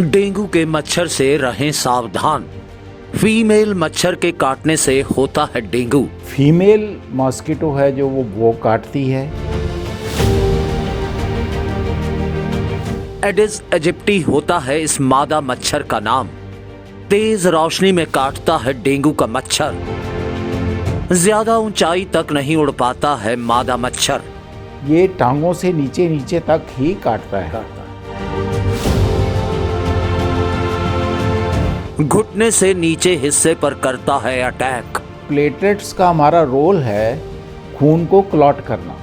Dengue के मच्छर से रहें सावधान। फीमेल मच्छर के काटने से होता है डेंगू। फीमेल मॉस्किटो है जो वो काटती है। एडिस एजिप्टी होता है इस मादा मच्छर का नाम। तेज रोशनी में काटता है डेंगू का मच्छर। ज्यादा ऊंचाई तक नहीं उड़ पाता है मादा मच्छर। ये टांगों से नीचे नीचे तक ही काटता है। घुटने से नीचे हिस्से पर करता है अटैक। प्लेटलेट्स का हमारा रोल है खून को क्लॉट करना।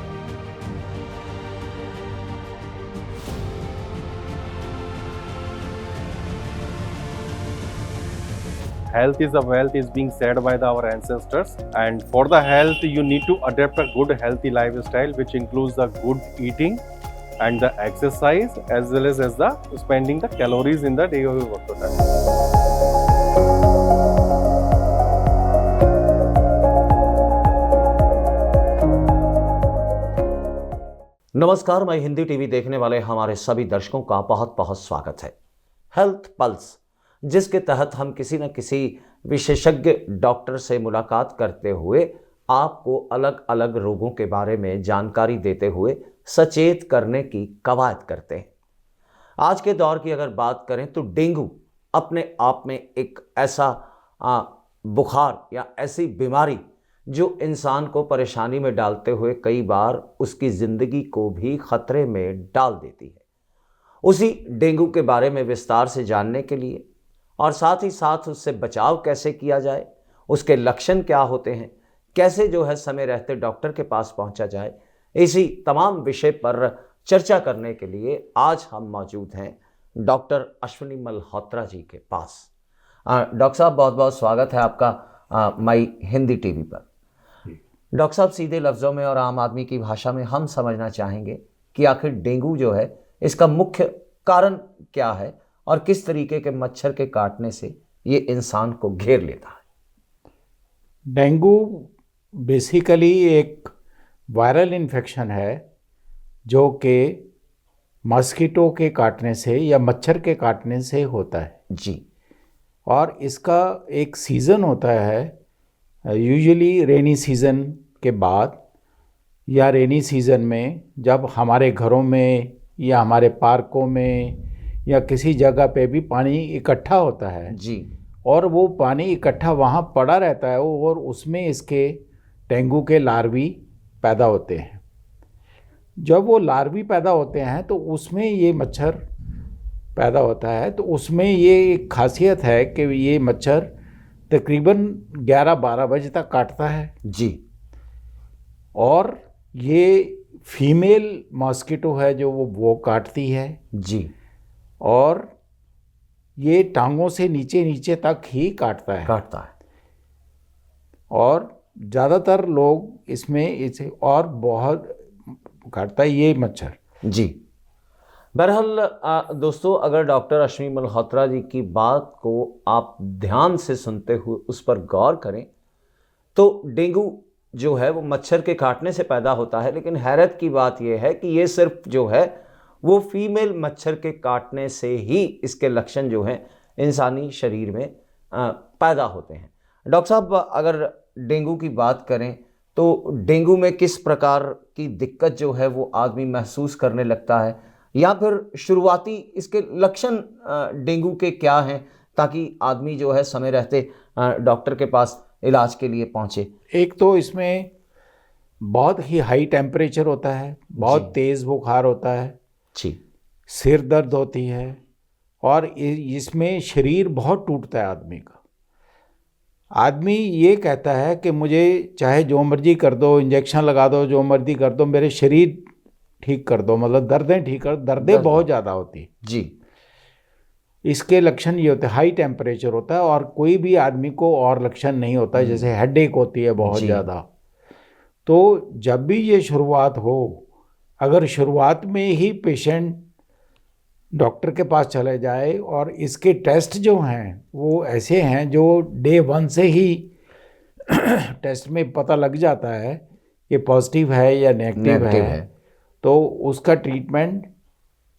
Health is a wealth is being said by our ancestors, and for the health you need to adapt a good healthy lifestyle which includes the good eating and the exercise as well as the spending the calories in the day of your workout. नमस्कार, मैं Hindi TV देखने वाले हमारे सभी दर्शकों का बहुत बहुत स्वागत है। हेल्थ पल्स, जिसके तहत हम किसी न किसी विशेषज्ञ डॉक्टर से मुलाकात करते हुए आपको अलग अलग रोगों के बारे में जानकारी देते हुए सचेत करने की कवायद करते हैं। आज के दौर की अगर बात करें तो डेंगू अपने आप में एक ऐसा बुखार या ऐसी बीमारी जो इंसान को परेशानी में डालते हुए कई बार उसकी ज़िंदगी को भी खतरे में डाल देती है। उसी डेंगू के बारे में विस्तार से जानने के लिए और साथ ही साथ उससे बचाव कैसे किया जाए, उसके लक्षण क्या होते हैं, कैसे जो है समय रहते डॉक्टर के पास पहुंचा जाए, इसी तमाम विषय पर चर्चा करने के लिए आज हम मौजूद हैं डॉक्टर अश्विनी मल्होत्रा जी के पास। डॉक्टर साहब, बहुत बहुत स्वागत है आपका माई हिंदी टीवी पर। डॉक्टर साहब, सीधे लफ्ज़ों में और आम आदमी की भाषा में हम समझना चाहेंगे कि आखिर डेंगू जो है इसका मुख्य कारण क्या है और किस तरीके के मच्छर के काटने से ये इंसान को घेर लेता है। डेंगू बेसिकली एक वायरल इन्फेक्शन है जो कि मॉस्किटो के काटने से या मच्छर के काटने से होता है जी। और इसका एक सीज़न होता है, यूजुअली रेनी सीज़न के बाद या रेनी सीज़न में, जब हमारे घरों में या हमारे पार्कों में या किसी जगह पे भी पानी इकट्ठा होता है जी, और वो पानी इकट्ठा वहाँ पड़ा रहता है और उसमें इसके डेंगू के लार्वी पैदा होते हैं। जब वो लार्वी पैदा होते हैं तो उसमें ये मच्छर पैदा होता है। तो उसमें ये एक खासियत है कि ये मच्छर तकरीबन 11-12 बजे तक काटता है जी। और ये फीमेल मॉस्किटो है जो वो काटती है जी। और ये टांगों से नीचे नीचे तक ही काटता है। और ज़्यादातर लोग इसमें इसे और बहुत काटता है ये मच्छर जी। बहरहाल दोस्तों, अगर डॉक्टर अश्विनी मल्होत्रा जी की बात को आप ध्यान से सुनते हुए उस पर गौर करें तो डेंगू जो है वो मच्छर के काटने से पैदा होता है, लेकिन हैरत की बात यह है कि ये सिर्फ जो है वो फीमेल मच्छर के काटने से ही इसके लक्षण जो हैं इंसानी शरीर में पैदा होते हैं। डॉक्टर साहब, अगर डेंगू की बात करें तो डेंगू में किस प्रकार की दिक्कत जो है वो आदमी महसूस करने लगता है, या फिर शुरुआती इसके लक्षण डेंगू के क्या हैं, ताकि आदमी जो है समय रहते डॉक्टर के पास इलाज के लिए पहुंचे। एक तो इसमें बहुत ही हाई टेम्परेचर होता है, बहुत तेज़ बुखार होता है जी, सिर दर्द होती है और इसमें शरीर बहुत टूटता है आदमी का। आदमी ये कहता है कि मुझे चाहे जो मर्जी कर दो, इंजेक्शन लगा दो, जो मर्जी कर दो, मेरे शरीर ठीक कर दो, मतलब दर्दें ठीक कर, दर्दें बहुत ज़्यादा होती जी। इसके लक्षण ये होते हैं, हाई टेम्परेचर होता है और कोई भी आदमी को और लक्षण नहीं होता है, जैसे हेडेक होती है बहुत ज़्यादा। तो जब भी ये शुरुआत हो, अगर शुरुआत में ही पेशेंट डॉक्टर के पास चले जाए और इसके टेस्ट जो हैं वो ऐसे हैं जो डे 1 से ही टेस्ट में पता लग जाता है कि पॉजिटिव है या नेगेटिव है, तो उसका ट्रीटमेंट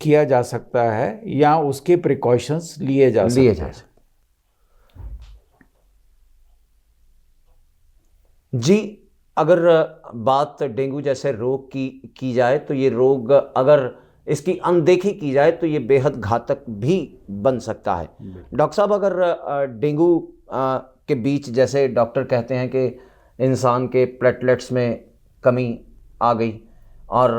किया जा सकता है या उसके प्रिकॉशंस लिए जा सकते हैं। जी, अगर बात डेंगू जैसे रोग की जाए तो ये रोग अगर इसकी अनदेखी की जाए तो ये बेहद घातक भी बन सकता है। डॉक्टर साहब, अगर डेंगू के बीच जैसे डॉक्टर कहते हैं कि इंसान के प्लेटलेट्स में कमी आ गई और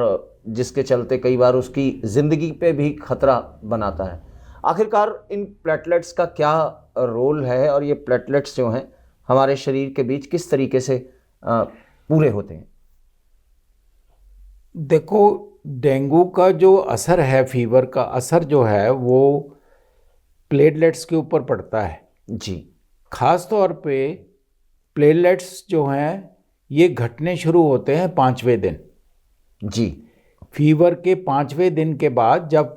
जिसके चलते कई बार उसकी ज़िंदगी पे भी खतरा बनाता है, आखिरकार इन प्लेटलेट्स का क्या रोल है और ये प्लेटलेट्स जो हैं हमारे शरीर के बीच किस तरीके से पूरे होते हैं? देखो, डेंगू का जो असर है, फीवर का असर जो है वो प्लेटलेट्स के ऊपर पड़ता है जी। खास तौर पे प्लेटलेट्स जो हैं ये घटने शुरू होते हैं 5वें दिन। जी। फीवर के 5वें दिन के बाद जब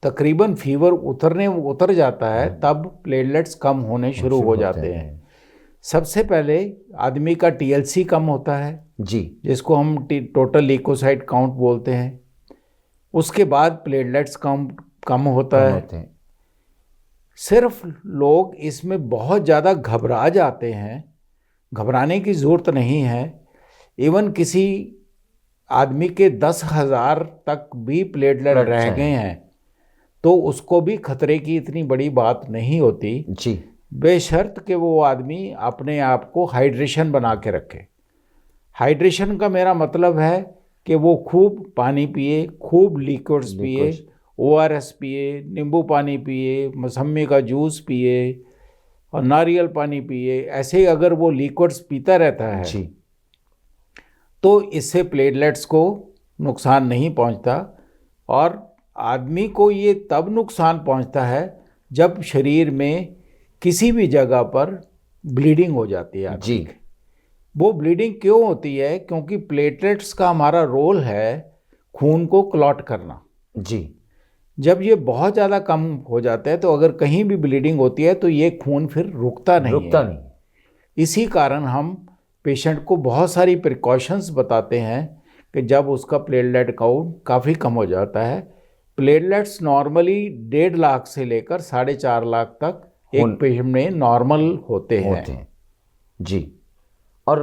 तकरीबन फीवर उतर जाता है तब प्लेटलेट्स कम होने शुरू हो जाते हैं। सबसे पहले आदमी का टीएलसी कम होता है जी, जिसको हम टोटल ल्यूकोसाइट काउंट बोलते हैं। उसके बाद प्लेटलेट्स कम होता है। सिर्फ लोग इसमें बहुत ज़्यादा घबरा जाते हैं, घबराने की ज़रूरत नहीं है। इवन किसी आदमी के 10,000 तक भी प्लेटलेट रह गए हैं तो उसको भी खतरे की इतनी बड़ी बात नहीं होती जी, बेशर्त कि वो आदमी अपने आप को हाइड्रेशन बना के रखे। हाइड्रेशन का मेरा मतलब है कि वो खूब पानी पिए, खूब लिक्विड्स पिए, ORS पिए, नींबू पानी पिए, मौसमी का जूस पिए और नारियल पानी पिए। ऐसे अगर वो लिक्विड्स पीता रहता है जी, तो इससे प्लेटलेट्स को नुकसान नहीं पहुंचता। और आदमी को ये तब नुकसान पहुंचता है जब शरीर में किसी भी जगह पर ब्लीडिंग हो जाती है। जी। वो ब्लीडिंग क्यों होती है? क्योंकि प्लेटलेट्स का हमारा रोल है खून को क्लॉट करना। जी। जब ये बहुत ज़्यादा कम हो जाता है तो अगर कहीं भी ब्लीडिंग होती है तो ये खून फिर रुकता नहीं। इसी कारण हम पेशेंट को बहुत सारी प्रिकॉशंस बताते हैं कि जब उसका प्लेटलेट काउंट काफ़ी कम हो जाता है। प्लेटलेट्स नॉर्मली 1.5 लाख से लेकर 4.5 लाख तक एक पेशेंट में नॉर्मल होते हैं। जी। और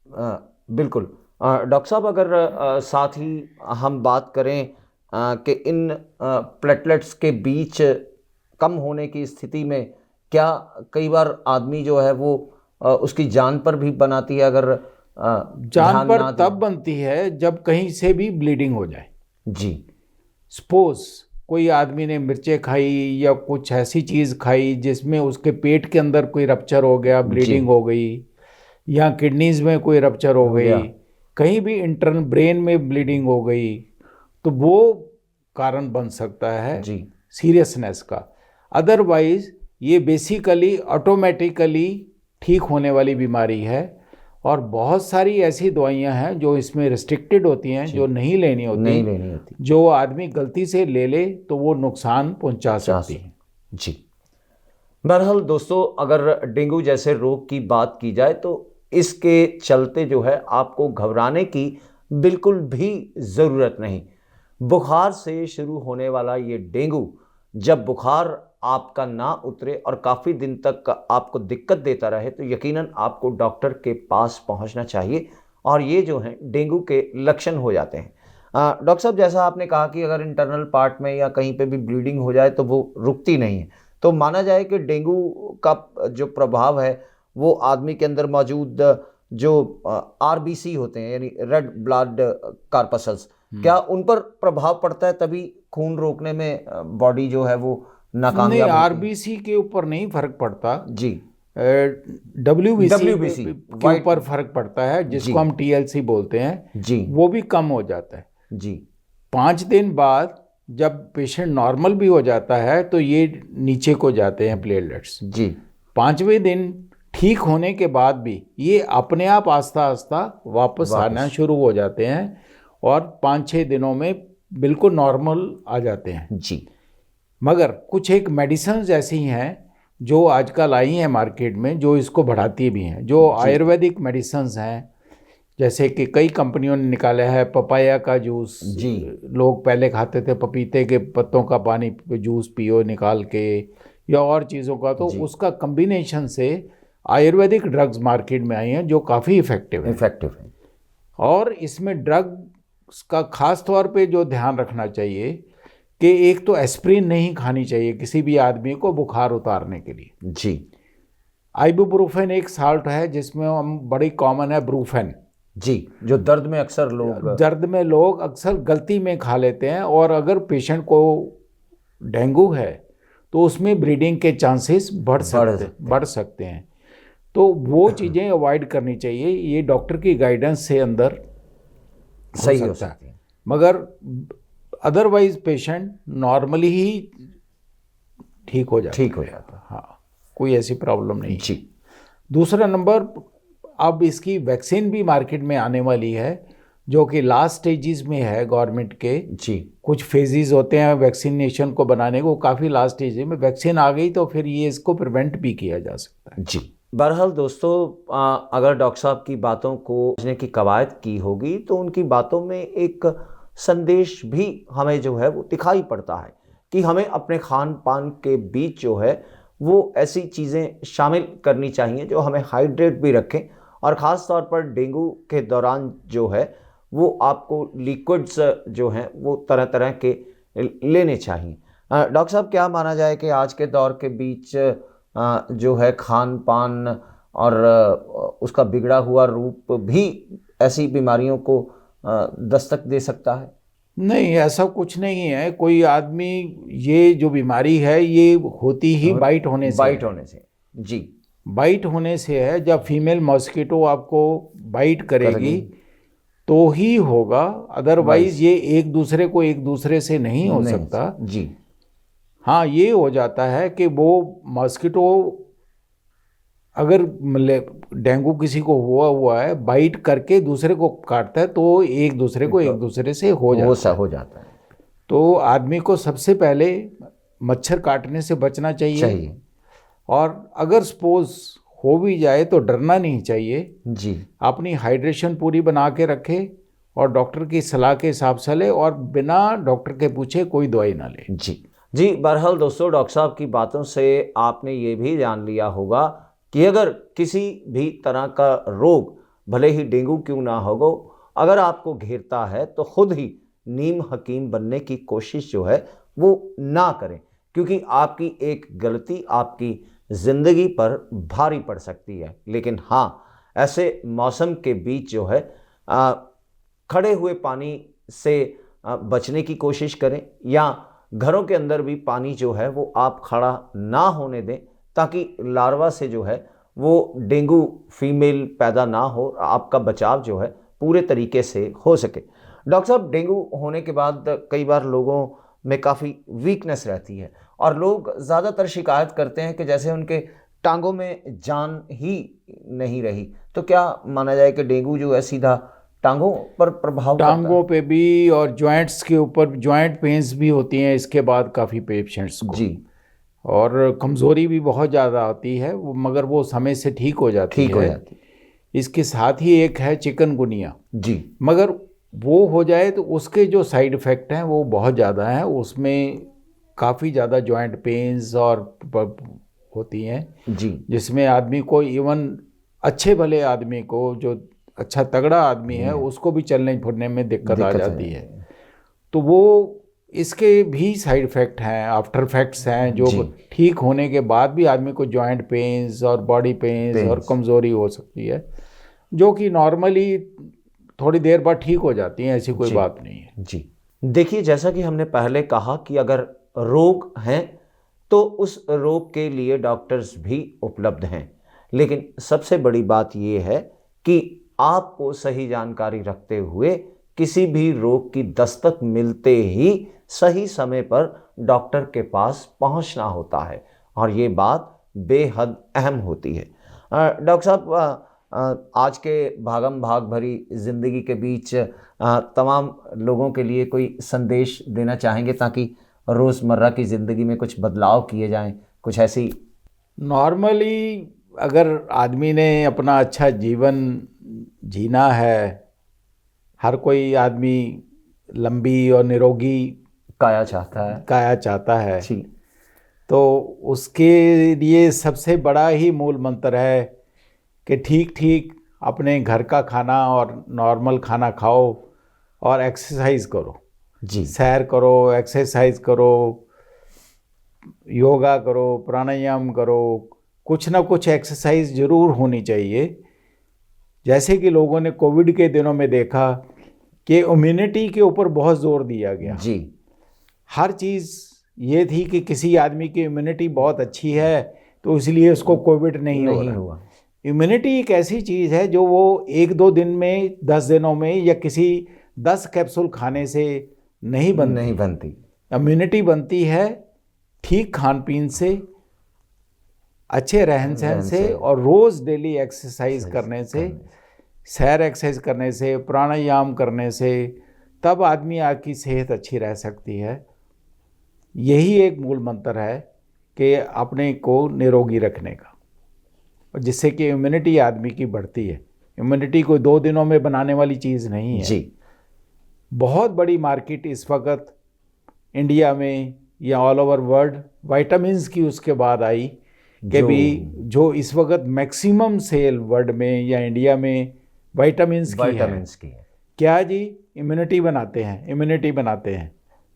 बिल्कुल डॉक्टर साहब, अगर साथ ही हम बात करें कि इन प्लेटलेट्स के बीच कम होने की स्थिति में क्या कई बार आदमी जो है वो उसकी जान पर भी बनाती है? अगर जान पर तब बनती है जब कहीं से भी ब्लीडिंग हो जाए। जी। सपोज कोई आदमी ने मिर्चें खाई या कुछ ऐसी चीज़ खाई जिसमें उसके पेट के अंदर कोई रप्चर हो गया, ब्लीडिंग हो गई, या किडनीज में कोई रप्चर हो गई, कहीं भी इंटरनल ब्रेन में ब्लीडिंग हो गई, तो वो कारण बन सकता है जी सीरियसनेस का। अदरवाइज ये बेसिकली ऑटोमेटिकली ठीक होने वाली बीमारी है। और बहुत सारी ऐसी दवाइयां हैं जो इसमें रिस्ट्रिक्टेड होती हैं, जो नहीं लेनी होती। जो आदमी गलती से ले तो वो नुकसान पहुंचा सकती है। जी। बहरहाल दोस्तों, अगर डेंगू जैसे रोग की बात की जाए तो इसके चलते जो है आपको घबराने की बिल्कुल भी ज़रूरत नहीं। बुखार से शुरू होने वाला ये डेंगू जब बुखार आपका ना उतरे और काफ़ी दिन तक आपको दिक्कत देता रहे तो यकीनन आपको डॉक्टर के पास पहुंचना चाहिए और ये जो हैं डेंगू के लक्षण हो जाते हैं। डॉक्टर साहब, जैसा आपने कहा कि अगर इंटरनल पार्ट में या कहीं पे भी ब्लीडिंग हो जाए तो वो रुकती नहीं है, तो माना जाए कि डेंगू का जो प्रभाव है वो आदमी के अंदर मौजूद जो RBC होते हैं यानी रेड ब्लड कॉर्पसल्स, क्या उन पर प्रभाव पड़ता है तभी खून रोकने में बॉडी जो है वो नाकामयाब? RBC के ऊपर नहीं फर्क पड़ता जी, WBC के ऊपर फर्क पड़ता है, जिसको हम TLC बोलते हैं जी। वो भी कम हो जाता है जी। 5 दिन बाद जब पेशेंट नॉर्मल भी हो जाता है तो ये नीचे को जाते हैं प्लेटलेट्स जी। 5वें दिन ठीक होने के बाद भी ये अपने आप आस्ता आस्ता वापस आना शुरू हो जाते हैं और 5-6 दिनों में बिल्कुल नॉर्मल आ जाते हैं जी। मगर कुछ एक मेडिसिन्स ऐसी हैं जो आजकल आई हैं मार्केट में जो इसको बढ़ाती भी हैं, जो आयुर्वेदिक मेडिसिन्स हैं, जैसे कि कई कंपनियों ने निकाला है पपाया का जूस। जी। लोग पहले खाते थे पपीते के पत्तों का पानी, जूस पियो निकाल के, या और चीज़ों का, तो जी। उसका कम्बिनेशन से आयुर्वेदिक ड्रग्स मार्केट में आई हैं जो काफ़ी इफ़ेक्टिव है। इफेक्टिव है। और इसमें ड्रग्स का खास तौर पे जो ध्यान रखना चाहिए कि एक तो एस्प्रिन नहीं खानी चाहिए किसी भी आदमी को बुखार उतारने के लिए। जी। आइबुप्रोफेन एक साल्ट है जिसमें हम बड़ी कॉमन है ब्रूफेन। जी, जो दर्द में अक्सर लोग दर्द में लोग अक्सर गलती में खा लेते हैं, और अगर पेशेंट को डेंगू है तो उसमें ब्लीडिंग के चांसेस बढ़ सकते हैं। तो वो चीज़ें अवॉइड करनी चाहिए। ये डॉक्टर की गाइडेंस से अंदर सही हो सकती है। मगर अदरवाइज पेशेंट नॉर्मली ही ठीक हो जाता है। हाँ, कोई ऐसी प्रॉब्लम नहीं। जी। दूसरा नंबर, अब इसकी वैक्सीन भी मार्केट में आने वाली है जो कि लास्ट स्टेजेस में है गवर्नमेंट के। जी। कुछ फेजेस होते हैं वैक्सीनेशन को बनाने को, काफ़ी लास्ट स्टेज में वैक्सीन आ गई तो फिर ये इसको प्रिवेंट भी किया जा सकता है। जी। बहरहाल दोस्तों, अगर डॉक्टर साहब की बातों को समझने की कवायद की होगी तो उनकी बातों में एक संदेश भी हमें जो है वो दिखाई पड़ता है कि हमें अपने खान पान के बीच जो है वो ऐसी चीज़ें शामिल करनी चाहिए जो हमें हाइड्रेट भी रखें, और ख़ास तौर पर डेंगू के दौरान जो है वो आपको लिक्विड्स जो हैं वो तरह तरह के लेने चाहिए। डॉक्टर साहब, क्या माना जाए कि आज के दौर के बीच जो है खान पान और उसका बिगड़ा हुआ रूप भी ऐसी बीमारियों को दस्तक दे सकता है? नहीं, ऐसा कुछ नहीं है। कोई आदमी, ये जो बीमारी है ये होती ही बाइट होने से। जी। बाइट होने से है। जब फीमेल मॉस्किटो आपको बाइट करेगी तो ही होगा, अदरवाइज ये एक दूसरे से नहीं हो सकता। जी। हाँ, ये हो जाता है कि वो मॉस्किटो अगर डेंगू किसी को हुआ है, बाइट करके दूसरे को काटता है तो एक दूसरे से हो जाता है। तो आदमी को सबसे पहले मच्छर काटने से बचना चाहिए। और अगर सपोज हो भी जाए तो डरना नहीं चाहिए। जी। अपनी हाइड्रेशन पूरी बना के रखे और डॉक्टर की सलाह के हिसाब से ले, और बिना डॉक्टर के पूछे कोई दवाई ना ले। जी। बहरहाल दोस्तों, डॉक्टर साहब की बातों से आपने ये भी जान लिया होगा कि अगर किसी भी तरह का रोग, भले ही डेंगू क्यों ना हो, अगर आपको घेरता है तो खुद ही नीम हकीम बनने की कोशिश जो है वो ना करें, क्योंकि आपकी एक गलती आपकी ज़िंदगी पर भारी पड़ सकती है। लेकिन हाँ, ऐसे मौसम के बीच जो है खड़े हुए पानी से बचने की कोशिश करें, या घरों के अंदर भी पानी जो है वो आप खड़ा ना होने दें, ताकि लार्वा से जो है वो डेंगू फीमेल पैदा ना हो, आपका बचाव जो है पूरे तरीके से हो सके। डॉक्टर साहब, डेंगू होने के बाद कई बार लोगों में काफ़ी वीकनेस रहती है और लोग ज़्यादातर शिकायत करते हैं कि जैसे उनके टांगों में जान ही नहीं रही। तो क्या माना जाए कि डेंगू जो है सीधा टांगों पर प्रभाव करता है? टांगों पे भी और जॉइंट्स के ऊपर जॉइंट पेन्स भी होती हैं इसके बाद काफ़ी पेशेंट्स को। जी। और कमज़ोरी भी बहुत ज़्यादा आती है, मगर वो समय से ठीक हो जाती है। इसके साथ ही एक है चिकनगुनिया। जी। मगर वो हो जाए तो उसके जो साइड इफ़ेक्ट हैं वो बहुत ज़्यादा हैं। उसमें काफ़ी ज़्यादा जॉइंट पेन्स और होती हैं जी, जिसमें आदमी को, इवन अच्छे भले आदमी को, जो अच्छा तगड़ा आदमी है, उसको भी चलने फिरने में दिक्कत आ जाती है। तो वो इसके भी साइड इफ़ेक्ट हैं, आफ्टर इफेक्ट्स हैं, जो ठीक होने के बाद भी आदमी को जॉइंट पेन्स और बॉडी पेन्स और कमज़ोरी हो सकती है, जो कि नॉर्मली थोड़ी देर बाद ठीक हो जाती हैं। ऐसी कोई बात नहीं है। जी। देखिए, जैसा कि हमने पहले कहा कि अगर रोग हैं तो उस रोग के लिए डॉक्टर्स भी उपलब्ध हैं, लेकिन सबसे बड़ी बात ये है कि आपको सही जानकारी रखते हुए किसी भी रोग की दस्तक मिलते ही सही समय पर डॉक्टर के पास पहुंचना होता है, और ये बात बेहद अहम होती है। डॉक्टर साहब, आज के भागम भाग भरी ज़िंदगी के बीच तमाम लोगों के लिए कोई संदेश देना चाहेंगे ताकि रोज़मर्रा की ज़िंदगी में कुछ बदलाव किए जाएं, कुछ ऐसी? नॉर्मली अगर आदमी ने अपना अच्छा जीवन जीना है, हर कोई आदमी लंबी और निरोगी काया चाहता है। काया चाहता है, जी तो उसके लिए सबसे बड़ा ही मूल मंत्र है कि ठीक ठीक अपने घर का खाना और नॉर्मल खाना खाओ और एक्सरसाइज करो, जी सैर करो, एक्सरसाइज करो, योगा करो, प्राणायाम करो, कुछ ना कुछ एक्सरसाइज ज़रूर होनी चाहिए। जैसे कि लोगों ने कोविड के दिनों में देखा कि इम्यूनिटी के ऊपर बहुत जोर दिया गया। जी हर चीज़ ये थी कि किसी आदमी की इम्यूनिटी बहुत अच्छी है तो इसलिए उसको कोविड नहीं हो रहा। हुआ। इम्यूनिटी एक ऐसी चीज़ है जो वो 1-2 दिन में, 10 दिनों में या किसी 10 कैप्सूल खाने से नहीं बनती। इम्यूनिटी बनती है ठीक खान पीन से, अच्छे रहन सहन से और रोज़ डेली एक्सरसाइज करने से, सैर एक्सरसाइज करने से, प्राणायाम करने से, तब आदमी की सेहत अच्छी रह सकती है। यही एक मूल मंत्र है कि अपने को निरोगी रखने का, और जिससे कि इम्यूनिटी आदमी की बढ़ती है। इम्यूनिटी कोई 2 दिनों में बनाने वाली चीज़ नहीं है। जी बहुत बड़ी मार्केट इस वक्त इंडिया में या ऑल ओवर वर्ल्ड विटामिन्स की उसके बाद आई कि भी जो इस वक्त मैक्सिमम सेल वर्ल्ड में या इंडिया में विटामिन्स की है। क्या जी? इम्यूनिटी बनाते हैं।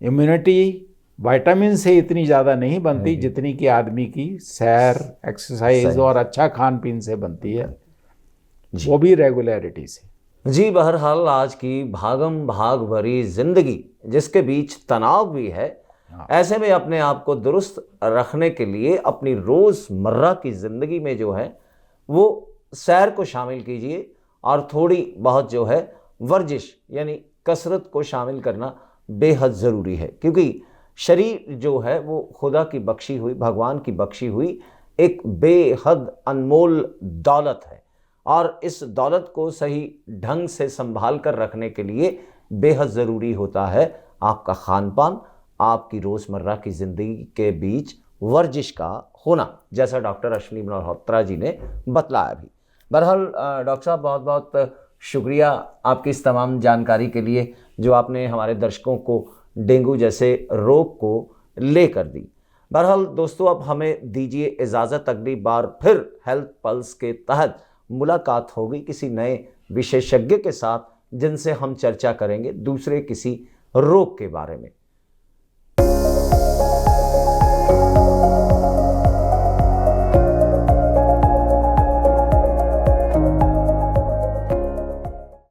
इम्यूनिटी विटामिन से इतनी ज़्यादा नहीं बनती जितनी कि आदमी की सैर, एक्सरसाइज और अच्छा खान पीन से बनती है, वो भी रेगुलरिटी से। जी बहरहाल आज की भागम भाग भरी जिंदगी जिसके बीच तनाव भी है, ऐसे में अपने आप को दुरुस्त रखने के लिए अपनी रोज़मर्रा की ज़िंदगी में जो है वो सैर को शामिल कीजिए और थोड़ी बहुत जो है वर्जिश यानी कसरत को शामिल करना बेहद ज़रूरी है, क्योंकि शरीर जो है वो खुदा की बख्शी हुई, भगवान की बख्शी हुई एक बेहद अनमोल दौलत है, और इस दौलत को सही ढंग से संभाल कर रखने के लिए बेहद ज़रूरी होता है आपका खान पान, आपकी रोज़मर्रा की ज़िंदगी के बीच वर्जिश का होना, जैसा डॉक्टर अश्विनी मल्होत्रा जी ने बतलाया भी। बहरहाल डॉक्टर साहब बहुत बहुत शुक्रिया आपकी इस तमाम जानकारी के लिए जो आपने हमारे दर्शकों को डेंगू जैसे रोग को लेकर दी। बहरहाल दोस्तों, अब हमें दीजिए इजाज़त, अगली बार फिर हेल्थ पल्स के तहत मुलाकात होगी किसी नए विशेषज्ञ के साथ जिनसे हम चर्चा करेंगे दूसरे किसी रोग के बारे में।